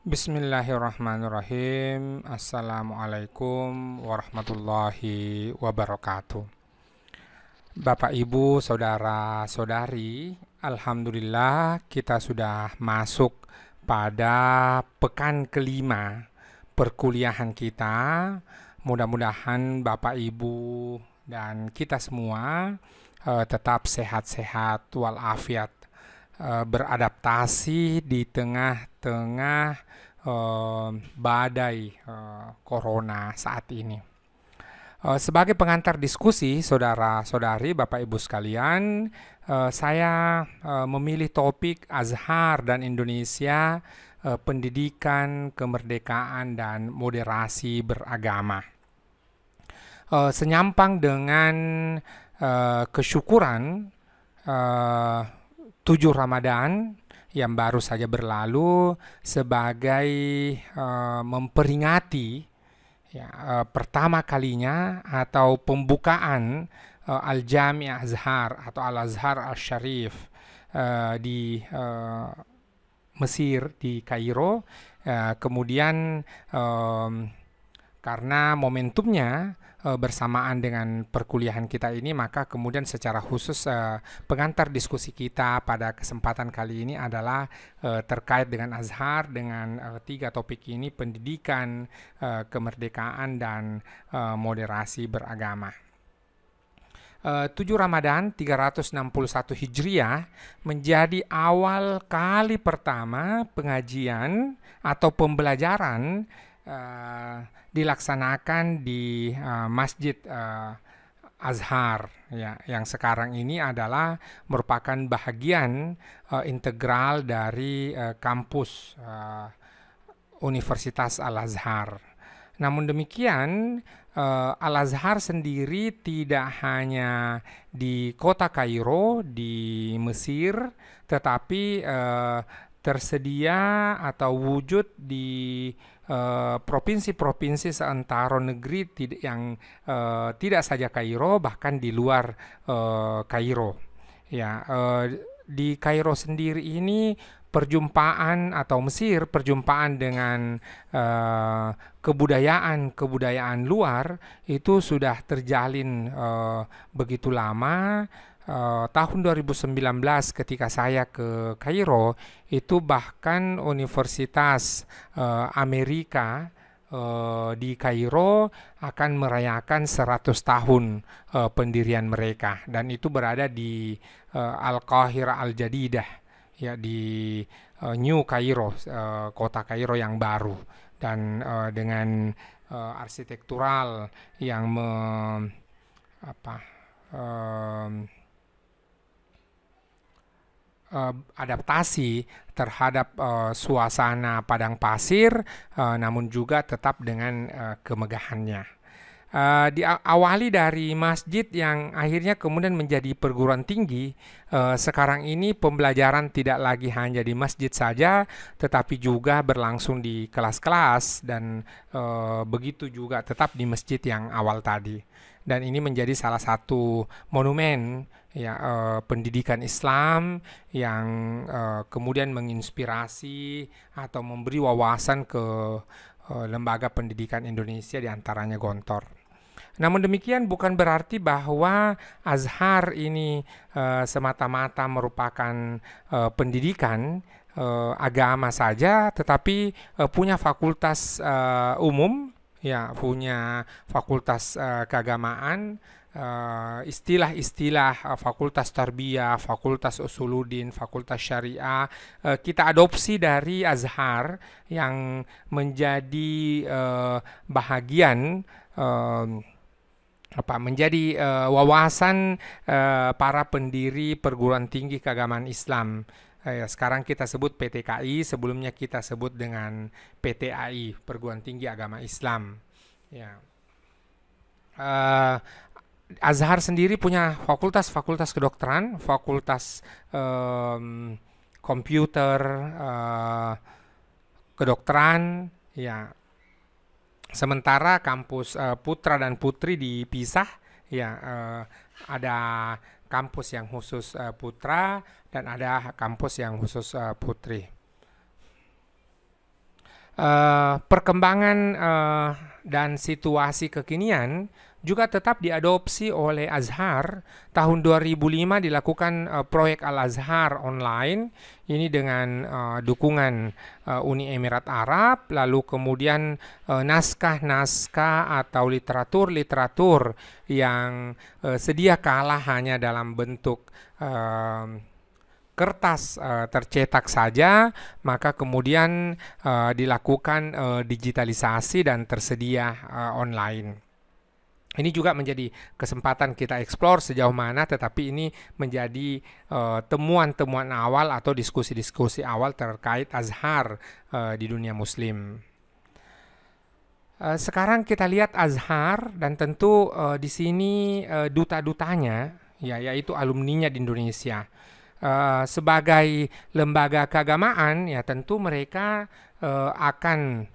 Bismillahirrahmanirrahim. Assalamualaikum warahmatullahi wabarakatuh. Bapak, Ibu, saudara-saudari, Alhamdulillah kita sudah masuk pada pekan kelima perkuliahan kita. Mudah-mudahan Bapak, Ibu, dan kita semua tetap sehat-sehat walafiat, beradaptasi di tengah-tengah badai corona saat ini. Sebagai pengantar diskusi, saudara-saudari, Bapak Ibu sekalian, saya memilih topik Azhar dan Indonesia, pendidikan, kemerdekaan, dan moderasi beragama. Senyampang dengan kesyukuran 7 Ramadan yang baru saja berlalu sebagai memperingati pertama kalinya atau pembukaan Al-Jami' Azhar atau Al-Azhar Al-Syarif di Mesir, di Kairo. Kemudian karena momentumnya bersamaan dengan perkuliahan kita ini, maka kemudian secara khusus pengantar diskusi kita pada kesempatan kali ini adalah terkait dengan Azhar, dengan 3 topik ini: pendidikan, kemerdekaan, dan moderasi beragama. 7 Ramadan 361 Hijriah menjadi awal kali pertama pengajian atau pembelajaran dilaksanakan di Masjid Azhar, yang sekarang ini adalah merupakan bahagian integral dari kampus Universitas Al-Azhar. Namun demikian, Al-Azhar sendiri tidak hanya di kota Kairo di Mesir, tetapi tersedia atau wujud di provinsi-provinsi seantero negeri yang tidak saja Kairo, bahkan di luar Kairo. Di Kairo sendiri ini perjumpaan atau Mesir perjumpaan dengan kebudayaan luar itu sudah terjalin begitu lama. Tahun 2019 ketika saya ke Kairo, itu bahkan Universitas Amerika di Kairo akan merayakan 100 tahun pendirian mereka, dan itu berada di Al-Qahirah Al-Jadidah, di New Kairo, kota Kairo yang baru, dan dengan arsitektural yang adaptasi terhadap suasana padang pasir, namun juga tetap dengan kemegahannya. Diawali dari masjid yang akhirnya kemudian menjadi perguruan tinggi. Sekarang ini pembelajaran tidak lagi hanya di masjid saja, tetapi juga berlangsung di kelas-kelas, dan begitu juga tetap di masjid yang awal tadi. Dan ini menjadi salah satu monumen pendidikan Islam yang kemudian menginspirasi atau memberi wawasan ke lembaga pendidikan Indonesia, diantaranya Gontor. Namun demikian bukan berarti bahwa Azhar ini semata-mata merupakan pendidikan agama saja, tetapi punya fakultas umum, punya fakultas keagamaan, istilah-istilah fakultas tarbiyah, fakultas usuluddin, fakultas syariah kita adopsi dari Azhar, yang menjadi bahagian menjadi wawasan para pendiri perguruan tinggi keagamaan Islam. Sekarang kita sebut PTKI, sebelumnya kita sebut dengan PTAI, Perguruan Tinggi Agama Islam. Azhar sendiri punya fakultas-fakultas kedokteran, fakultas komputer, kedokteran, Sementara kampus putra dan putri dipisah, ada kampus yang khusus putra dan ada kampus yang khusus putri. Perkembangan dan situasi kekinian juga tetap diadopsi oleh Azhar. Tahun 2005 dilakukan proyek Al-Azhar online, ini dengan dukungan Uni Emirat Arab, lalu kemudian naskah-naskah atau literatur-literatur yang sedia kala hanya dalam bentuk kertas tercetak saja, maka kemudian dilakukan digitalisasi dan tersedia online. Ini juga menjadi kesempatan kita eksplor sejauh mana, tetapi ini menjadi temuan-temuan awal atau diskusi-diskusi awal terkait Azhar di dunia Muslim. Sekarang kita lihat Azhar, dan tentu di sini duta-dutanya, ya, yaitu alumninya di Indonesia. Sebagai lembaga keagamaan, ya tentu mereka akan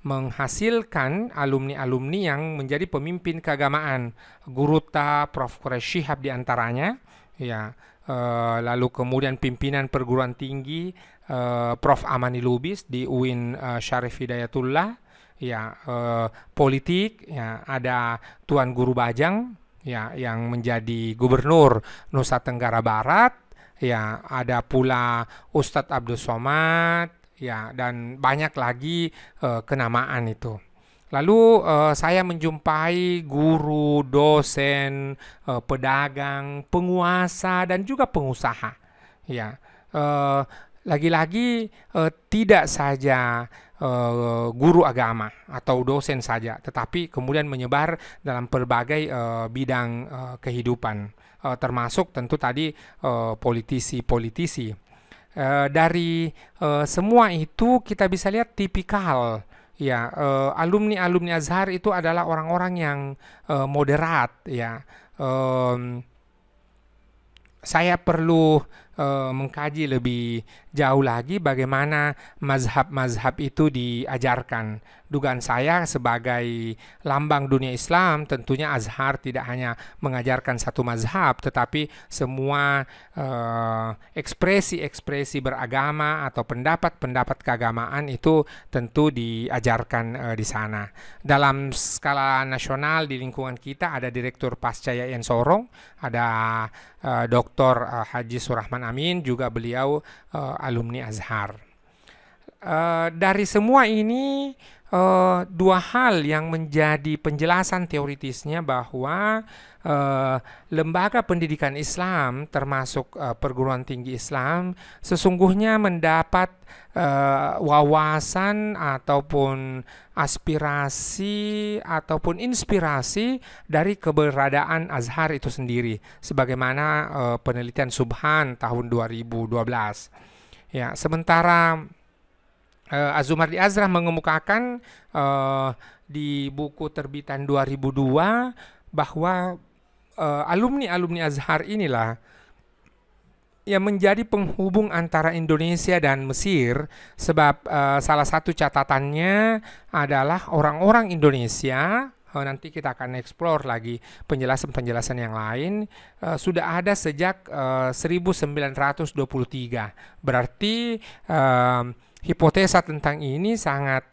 menghasilkan alumni-alumni yang menjadi pemimpin keagamaan. Guruta, Prof. Quraish Shihab diantaranya, ya. Lalu kemudian pimpinan perguruan tinggi Prof. Amani Lubis di UIN Syarif Hidayatullah, ya. Politik, ya, ada Tuan Guru Bajang, ya, yang menjadi gubernur Nusa Tenggara Barat, ya, ada pula Ustadz Abdul Somad, ya, dan banyak lagi kenamaan itu. Lalu saya menjumpai guru, dosen, pedagang, penguasa, dan juga pengusaha, ya. Lagi-lagi tidak saja guru agama atau dosen saja, tetapi kemudian menyebar dalam berbagai bidang kehidupan, termasuk tentu tadi politisi-politisi. Dari semua itu kita bisa lihat tipikal, ya, alumni-alumni Azhar itu adalah orang-orang yang moderat, ya. Saya perlu mengkaji lebih jauh lagi bagaimana mazhab-mazhab itu diajarkan. Dugaan saya sebagai lambang dunia Islam, tentunya Azhar tidak hanya mengajarkan satu mazhab, tetapi semua ekspresi-ekspresi beragama atau pendapat-pendapat keagamaan itu tentu diajarkan di sana. Dalam skala nasional di lingkungan kita ada Direktur Pasca Yayan Sorong, ada Dr. Haji Surahman Amin, juga beliau alumni Azhar. Dari semua ini dua hal yang menjadi penjelasan teoritisnya bahwa lembaga pendidikan Islam termasuk perguruan tinggi Islam sesungguhnya mendapat wawasan ataupun aspirasi ataupun inspirasi dari keberadaan Azhar itu sendiri, sebagaimana penelitian Subhan tahun 2012. Ya, sementara Azumardi Azrah mengemukakan di buku terbitan 2002 bahwa alumni-alumni Azhar inilah yang menjadi penghubung antara Indonesia dan Mesir, sebab salah satu catatannya adalah orang-orang Indonesia, nanti kita akan eksplor lagi penjelasan-penjelasan yang lain, sudah ada sejak 1923. Berarti hipotesa tentang ini sangat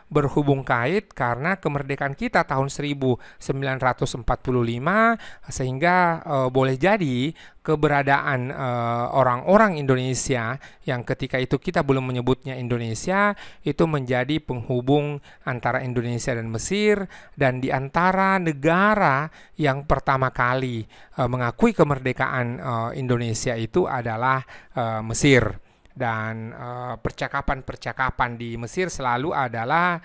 berhubung kait karena kemerdekaan kita tahun 1945, sehingga boleh jadi keberadaan orang-orang Indonesia yang ketika itu kita belum menyebutnya Indonesia itu menjadi penghubung antara Indonesia dan Mesir, dan di antara negara yang pertama kali mengakui kemerdekaan Indonesia itu adalah Mesir. Dan percakapan-percakapan di Mesir selalu adalah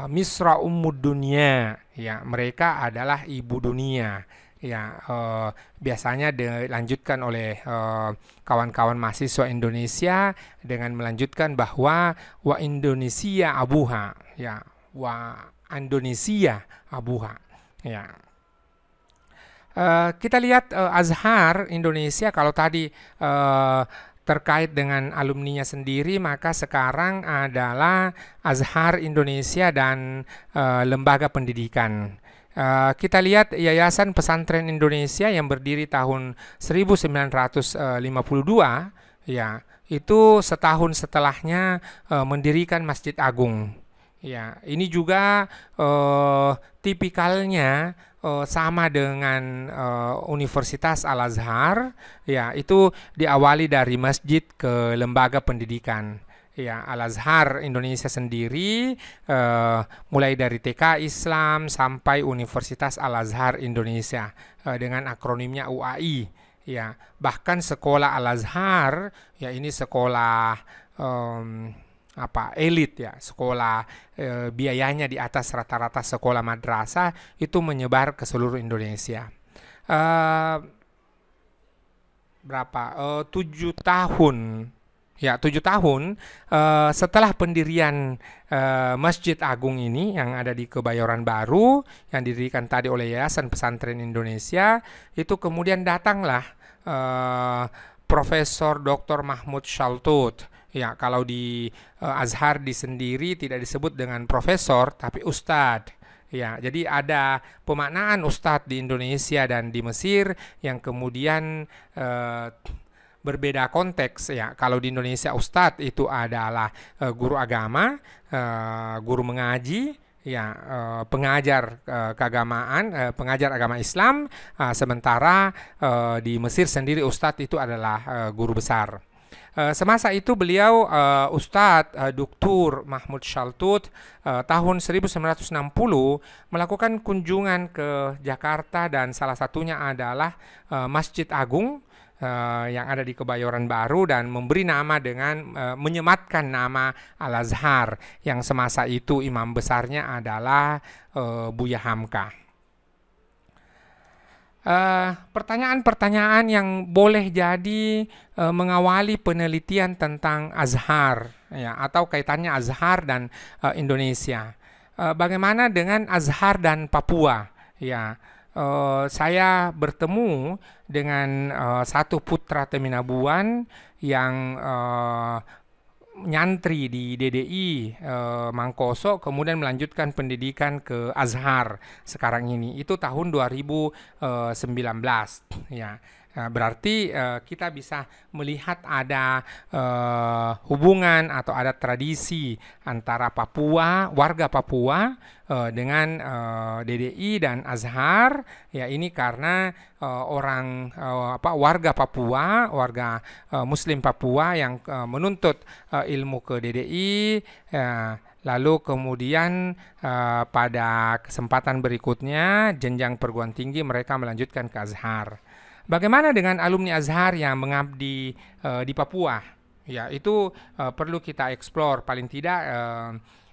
Misra Ummud Dunia, ya, mereka adalah ibu dunia, ya. Biasanya dilanjutkan oleh kawan-kawan mahasiswa Indonesia dengan melanjutkan bahwa wa Indonesia abuha, ya, wa Indonesia abuha, ya. Kita lihat Azhar Indonesia, kalau tadi terkait dengan alumninya sendiri, maka sekarang adalah Azhar Indonesia dan lembaga pendidikan. Kita lihat Yayasan Pesantren Indonesia yang berdiri tahun 1952, ya, itu setahun setelahnya mendirikan Masjid Agung. Ya, ini juga tipikalnya sama dengan Universitas Al-Azhar. Ya, itu diawali dari masjid ke lembaga pendidikan. Ya, Al-Azhar Indonesia sendiri mulai dari TK Islam sampai Universitas Al-Azhar Indonesia dengan akronimnya UAI. Ya, bahkan sekolah Al-Azhar ya ini sekolah elit ya, sekolah biayanya di atas rata-rata sekolah madrasah itu menyebar ke seluruh Indonesia. Eh, berapa? 7 tahun. Ya, 7 tahun setelah pendirian Masjid Agung ini yang ada di Kebayoran Baru, yang didirikan tadi oleh Yayasan Pesantren Indonesia, itu kemudian datanglah Profesor Dr. Mahmud Shaltut. Ya, kalau di Azhar di sendiri tidak disebut dengan profesor, tapi ustadz. Ya, jadi ada pemaknaan ustadz di Indonesia dan di Mesir yang kemudian berbeda konteks ya. Kalau di Indonesia ustadz itu adalah guru agama, guru mengaji, ya pengajar keagamaan, pengajar agama Islam. Sementara di Mesir sendiri ustadz itu adalah guru besar. Semasa itu beliau Ustadz Dr. Mahmud Shaltut tahun 1960 melakukan kunjungan ke Jakarta dan salah satunya adalah Masjid Agung yang ada di Kebayoran Baru dan memberi nama dengan menyematkan nama Al-Azhar yang semasa itu imam besarnya adalah Buya Hamka. Pertanyaan-pertanyaan yang boleh jadi mengawali penelitian tentang Azhar ya, atau kaitannya Azhar dan Indonesia. Bagaimana dengan Azhar dan Papua? Ya, saya bertemu dengan satu putra Teminabuan yang nyantri di DDI Mangkoso, kemudian melanjutkan pendidikan ke Azhar sekarang ini. Itu tahun 2019 ya. Berarti kita bisa melihat ada hubungan atau ada tradisi antara Papua, warga Papua dengan DDI dan Azhar. Ya, ini karena warga Papua, warga Muslim Papua yang menuntut ilmu ke DDI. Lalu kemudian pada kesempatan berikutnya jenjang perguruan tinggi mereka melanjutkan ke Azhar. Bagaimana dengan alumni Azhar yang mengabdi di Papua? Ya, itu perlu kita eksplor. Paling tidak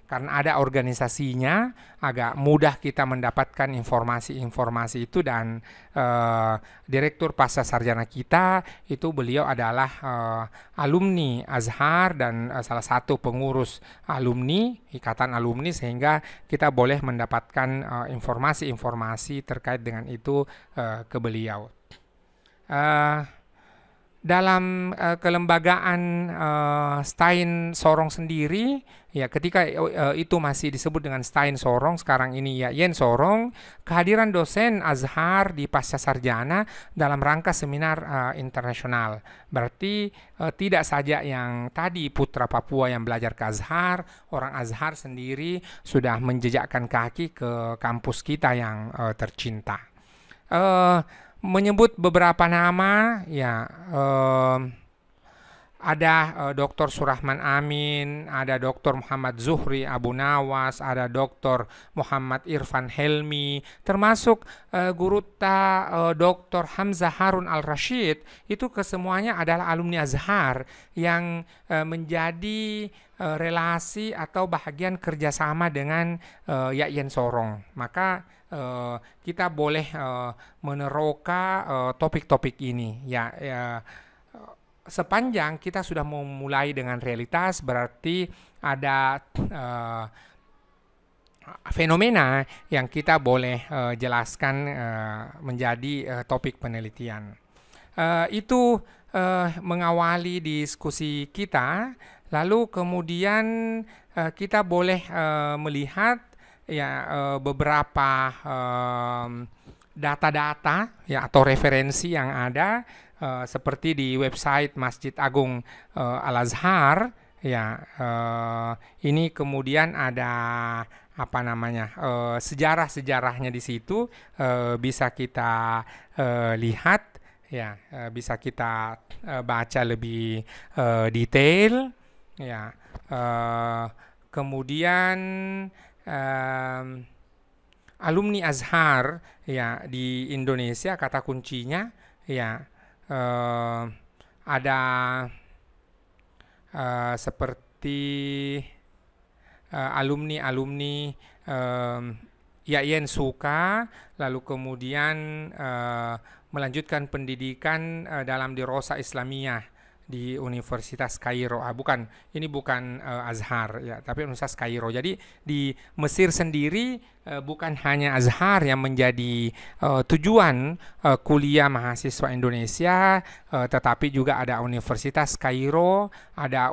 karena ada organisasinya, agak mudah kita mendapatkan informasi-informasi itu. Dan Direktur Pasca Sarjana kita itu beliau adalah alumni Azhar dan salah satu pengurus alumni, ikatan alumni, sehingga kita boleh mendapatkan informasi-informasi terkait dengan itu ke beliau. Dalam kelembagaan Stein Sorong sendiri, ya ketika itu masih disebut dengan Stein Sorong, sekarang ini Yayen Sorong, kehadiran dosen Azhar di pasca sarjana dalam rangka seminar internasional. Berarti tidak saja yang tadi putra Papua yang belajar ke Azhar, orang Azhar sendiri sudah menjejakkan kaki ke kampus kita yang tercinta. Menyebut beberapa nama, ya ada Dr. Surahman Amin, ada Dr. Muhammad Zuhri Abu Nawas, ada Dr. Muhammad Irfan Helmi, termasuk Guruta Dr. Hamzah Harun Al-Rashid. Itu kesemuanya adalah alumni Azhar yang menjadi relasi atau bahagian kerjasama dengan Yayen Sorong. Maka kita boleh meneroka topik-topik ini ya, sepanjang kita sudah memulai dengan realitas, berarti ada fenomena yang kita boleh jelaskan menjadi topik penelitian. Itu mengawali diskusi kita. Lalu kemudian kita boleh melihat ya beberapa data-data ya atau referensi yang ada seperti di website Masjid Agung Al-Azhar ya. Ini kemudian ada apa namanya sejarah-sejarahnya di situ bisa kita lihat ya, bisa kita baca lebih detail ya. Kemudian alumni Azhar ya di Indonesia, kata kuncinya ya ada seperti alumni Yayan Suka, lalu kemudian melanjutkan pendidikan dalam Dirosah Islamiyah di Universitas Kairo. Ini bukan Azhar ya, tapi Universitas Kairo. Jadi di Mesir sendiri bukan hanya Azhar yang menjadi tujuan kuliah mahasiswa Indonesia, tetapi juga ada Universitas Kairo, ada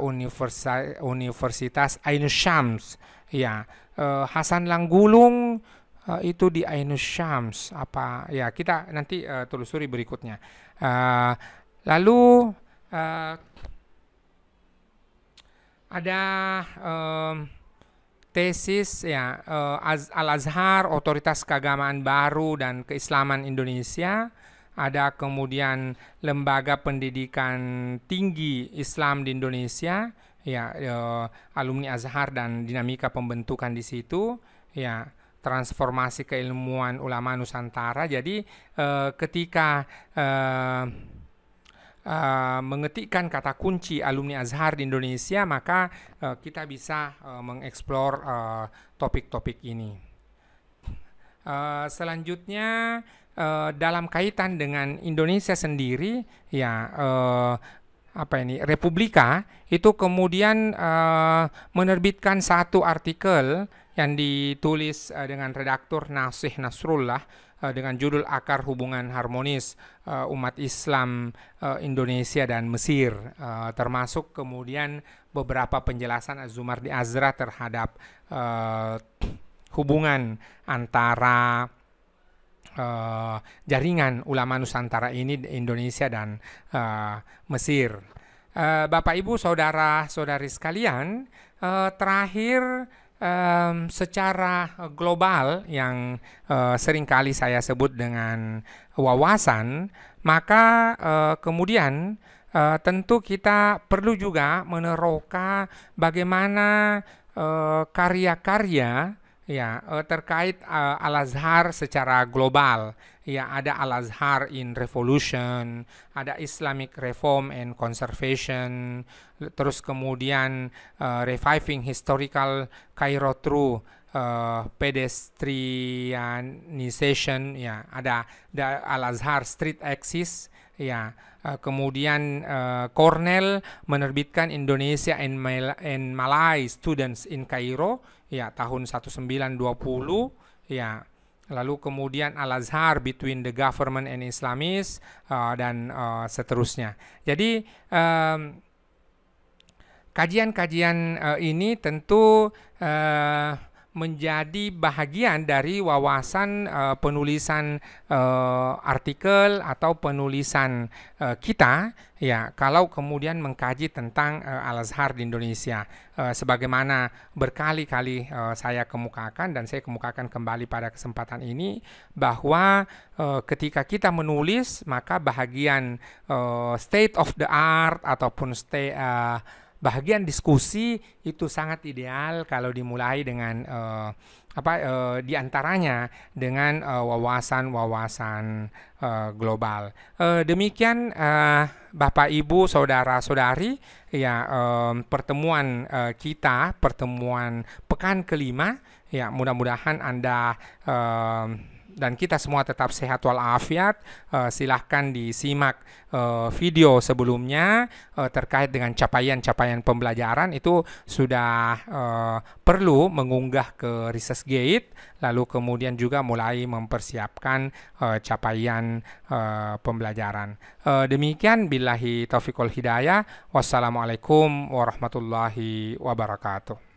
Universitas Ainus Syams ya. Hasan Langgulung itu di Ainus Syams apa ya, kita nanti telusuri berikutnya. Lalu ada tesis ya, Al-Azhar, Otoritas Keagamaan Baru dan Keislaman Indonesia. Ada kemudian Lembaga Pendidikan Tinggi Islam di Indonesia ya, alumni Azhar dan dinamika pembentukan di situ ya. Transformasi keilmuan ulama Nusantara. Jadi ketika mengetikkan kata kunci alumni Azhar di Indonesia, maka kita bisa mengeksplor topik-topik ini. Selanjutnya dalam kaitan dengan Indonesia sendiri ya, Republika itu kemudian menerbitkan satu artikel yang ditulis dengan redaktur Nasih Nasrullah dengan judul Akar Hubungan Harmonis Umat Islam Indonesia dan Mesir, termasuk kemudian beberapa penjelasan Az-Zumardi Azra terhadap hubungan antara jaringan ulama Nusantara ini di Indonesia dan Mesir. Bapak Ibu saudara-saudari sekalian, terakhir secara global yang seringkali saya sebut dengan wawasan, maka kemudian tentu kita perlu juga meneroka bagaimana karya-karya ya terkait Al-Azhar secara global. Ya, ada Al-Azhar in Revolution, ada Islamic Reform and Conservation, terus kemudian Reviving Historical Cairo Through Pedestrianization, ya, ada Al-Azhar Street Axis, ya. Kemudian Cornell menerbitkan Indonesia and Malay Students in Cairo ya tahun 1920 ya. Lalu kemudian Al-Azhar Between the Government and Islamists dan seterusnya. Jadi kajian-kajian ini tentu menjadi bahagian dari wawasan penulisan artikel atau penulisan kita ya, kalau kemudian mengkaji tentang Al-Azhar di Indonesia. Sebagaimana berkali-kali saya kemukakan dan saya kemukakan kembali pada kesempatan ini, bahwa ketika kita menulis, maka bahagian state of the art ataupun bahagian diskusi itu sangat ideal kalau dimulai dengan diantaranya dengan wawasan-wawasan global. Demikian Bapak Ibu saudara-saudari ya, pertemuan kita, pertemuan pekan kelima ya, mudah-mudahan Anda dan kita semua tetap sehat walafiat. Silahkan disimak video sebelumnya terkait dengan capaian-capaian pembelajaran. Itu sudah perlu mengunggah ke ResearchGate, lalu kemudian juga mulai mempersiapkan capaian pembelajaran. Demikian, billahi taufiq wal hidayah. Wassalamualaikum warahmatullahi wabarakatuh.